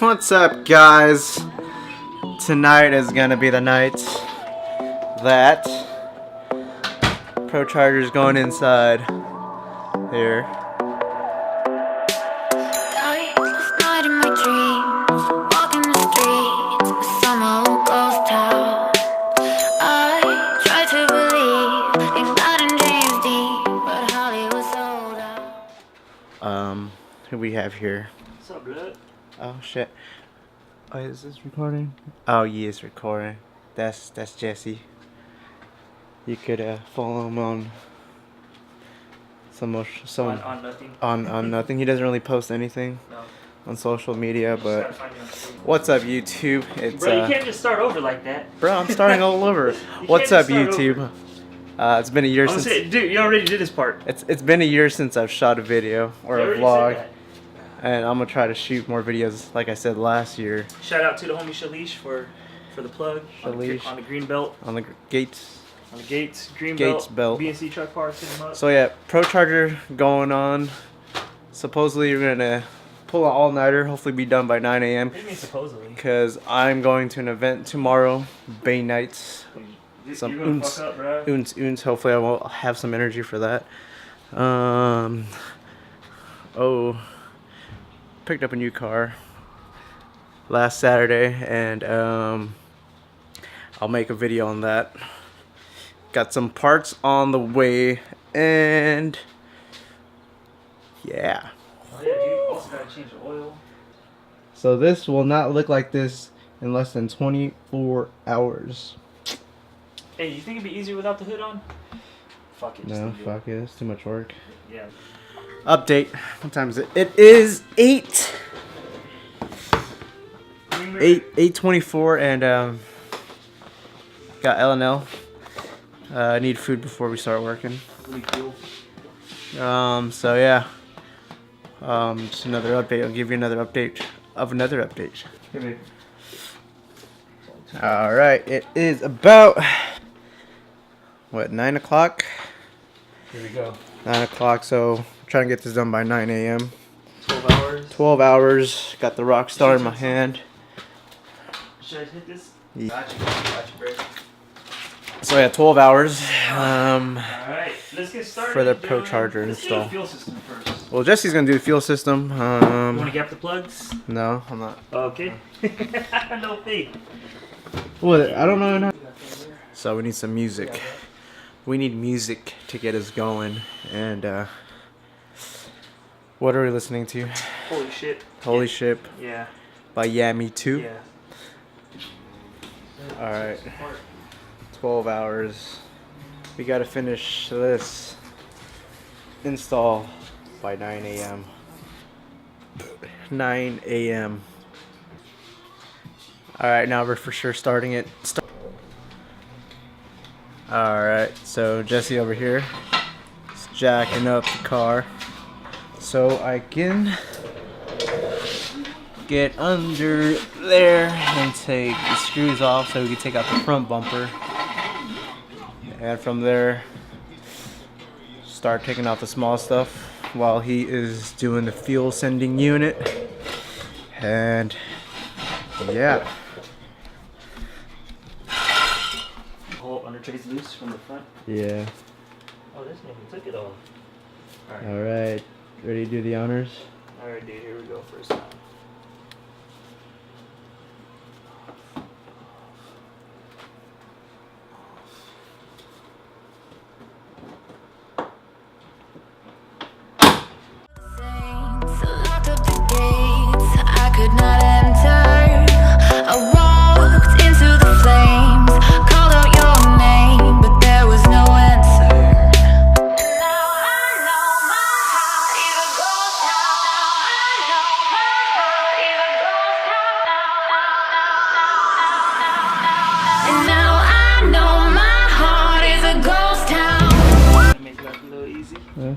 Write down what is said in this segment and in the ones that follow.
What's up, guys? Tonight is gonna be the night that Procharger is going inside here. Who we have here? What's up, blood? Oh shit. Oh, is this recording? Oh yeah, it's recording. That's Jesse. You could follow him on on nothing. on nothing. He doesn't really post anything on social media, but what's up, YouTube? It's bro, you can't just start over like that. Bro, I'm starting all over. What's up, YouTube? It's been a year since. Dude, you already did this part. It's been a year since I've shot a video or a vlog. And I'm gonna try to shoot more videos, like I said last year. Shout out to the homie Shalish for the plug on the green belt. On the gates. On the gates, green belt. BNC truck parts, hit him up. So yeah, Procharger going on. Supposedly you're gonna pull an all-nighter. Hopefully be done by 9 a.m. What do you mean supposedly? Because I'm going to an event tomorrow, Bay Nights. Some you're gonna fuck up, bro. Oons. Hopefully I will have some energy for that. Picked up a new car last Saturday, and I'll make a video on that. Got some parts on the way, and yeah. Oh, yeah, you also gotta change the oil. So this will not look like this in less than 24 hours. Hey, you think it'd be easier without the hood on? Fuck it. No, fuck it. It's too much work. Yeah. Update. What time is it? It is 8:24, and got L&L. I need food before we start working. So yeah. Just another update. I'll give you another update of another update. All right. It is about what, 9 o'clock? Here we go. 9 o'clock. So trying to get this done by 9 a.m. 12 hours. 12 hours. Got the rock star in my hand. Should I hit this? Yeah. Gotcha, bro. So yeah, 12 hours. Alright, let's get started. For the Procharger install. Do the fuel system first. Well, Jesse's gonna do the fuel system. You wanna gap the plugs? No, I'm not. Okay. No fee. What? I don't know. So we need some music. We need music to get us going. And what are we listening to? Holy shit. Holy Ship. Yeah. By Yeah Me Too. Yeah. Alright. 12 hours. We gotta finish this install by 9 a.m. 9 a.m. Alright, now we're for sure starting it. Alright, so Jesse over here is jacking up the car so I can get under there and take the screws off so we can take out the front bumper, and from there start taking out the small stuff while he is doing the fuel sending unit. And yeah, Whole under trays loose from the front. yeah. Oh, this nigga took it off. All right, ready to do the honors? Alright, dude, here we go. First time.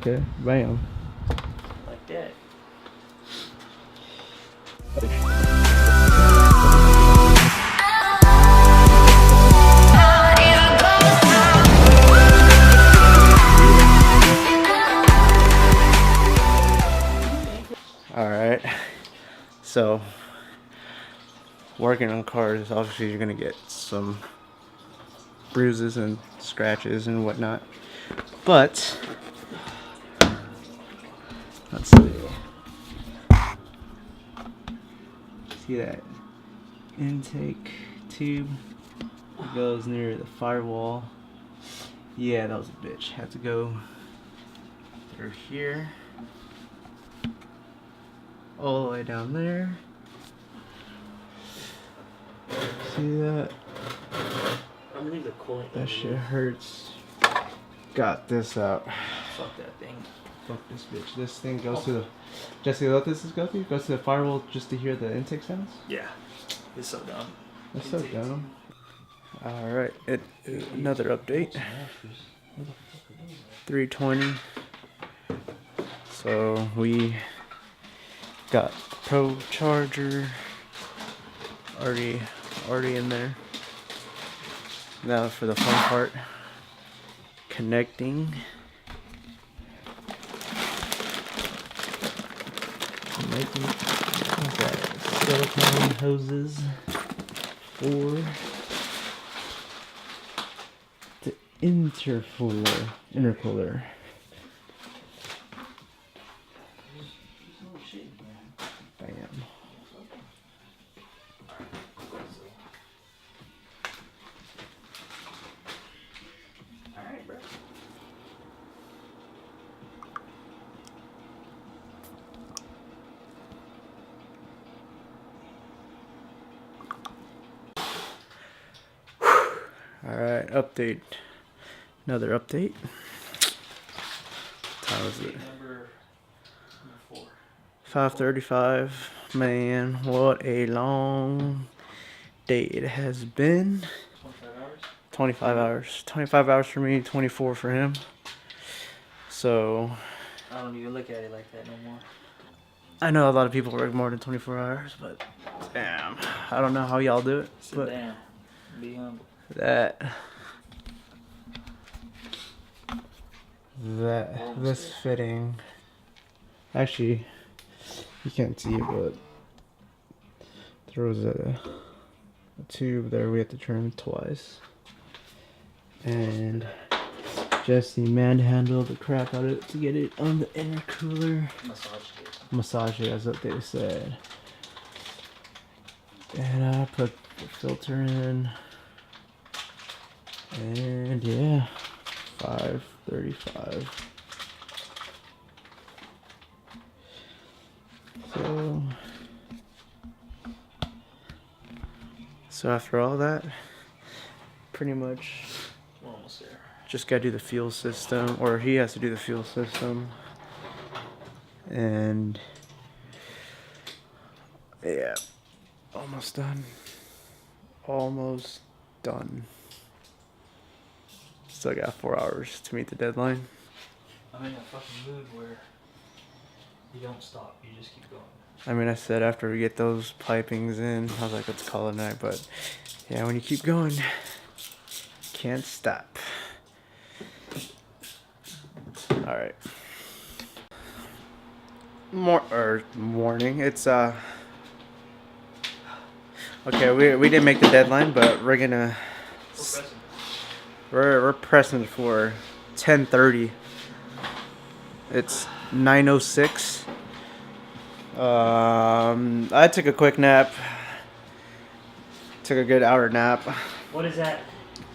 Okay, bam. Like that. Alright, so working on cars, obviously you're gonna get some bruises and scratches and whatnot. But let's see. See that intake tube that goes near the firewall? Yeah, that was a bitch. Had to go through here, all the way down there. See that? I believe the coolant. That shit hurts. Got this out. Fuck that thing. Fuck this bitch. This thing goes to the. Jesse, what this is go to? Goes to the firewall just to hear the intake sounds? Yeah. It's so dumb. That's so dumb. Alright, another update. 320. So we got Procharger already in there. Now for the fun part, connecting. Making silicone hoses for the intercooler. Bam. Alright, bro. Alright, update. Another update. How is it? Number 4. 5:35. Man, what a long day it has been. 25 hours? 25 hours. 25 hours for me, 24 for him. So, I don't even look at it like that no more. I know a lot of people work more than 24 hours, but damn, I don't know how y'all do it. Sit But down. Be humble. This fitting, actually, you can't see it, but there was a tube there we had to trim twice, and Jesse manhandled the crap out of it to get it on the intercooler. Massage it, that's what they said. And I put the filter in, and yeah, 5:35. So after all that, pretty much We're almost there. just gotta do the fuel system, or he has to do the fuel system, and yeah, almost done. Still got 4 hours to meet the deadline. I'm in a fucking mood where you don't stop, you just keep going. I mean, I said after we get those pipings in, I was like, let's call it a night. But yeah, when you keep going, can't stop. All right. Morning. It's okay. We didn't make the deadline, but we're gonna. We're pressing for 10:30. It's 9:06. I took a quick nap. Took a good hour nap. What is that?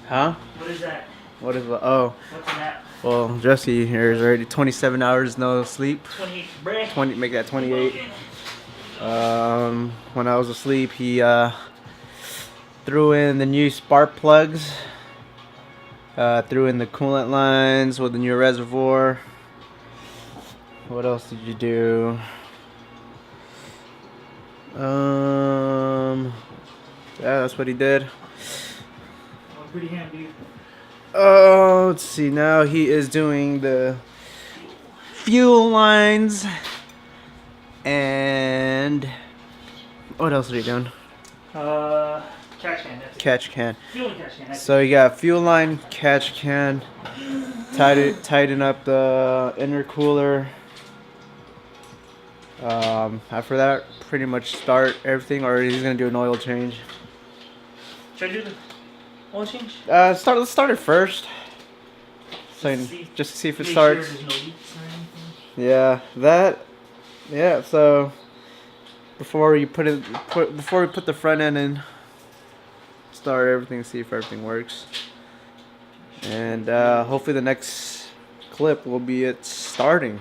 Huh? What is that? What is what? Oh. What's a nap? Well, Jesse here is already 27 hours no sleep. 28, bruh. 20, make that 28. When I was asleep, he threw in the new spark plugs. Threw in the coolant lines with the new reservoir. What else did you do? Yeah, that's what he did. Oh, pretty handy. Let's see. Now he is doing the fuel lines. And what else are you doing? Catch can. That's it. Catch can. Fuel and catch can. That's So you got fuel line, catch can. Tighten up the intercooler. After that, pretty much start everything, or he's gonna do an oil change. Should I do the oil change? Let's start it first. So just to see if it starts. Sure there's no leaks or anything. Yeah, that. Yeah, so before we put the front end in, start everything, see if everything works, and hopefully the next clip will be it starting.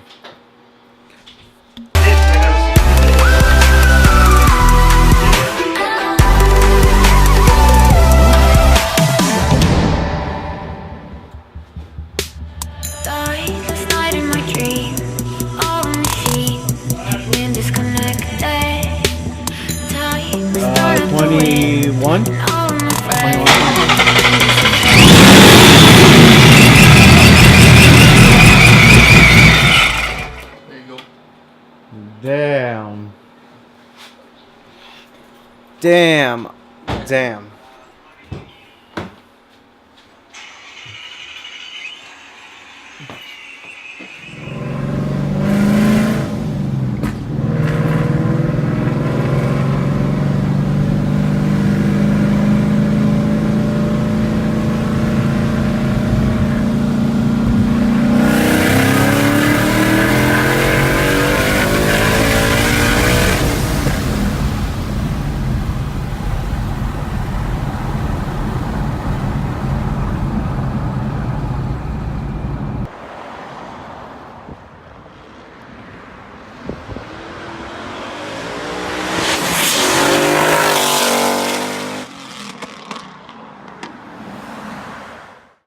One. There you go. Damn. Damn. Damn.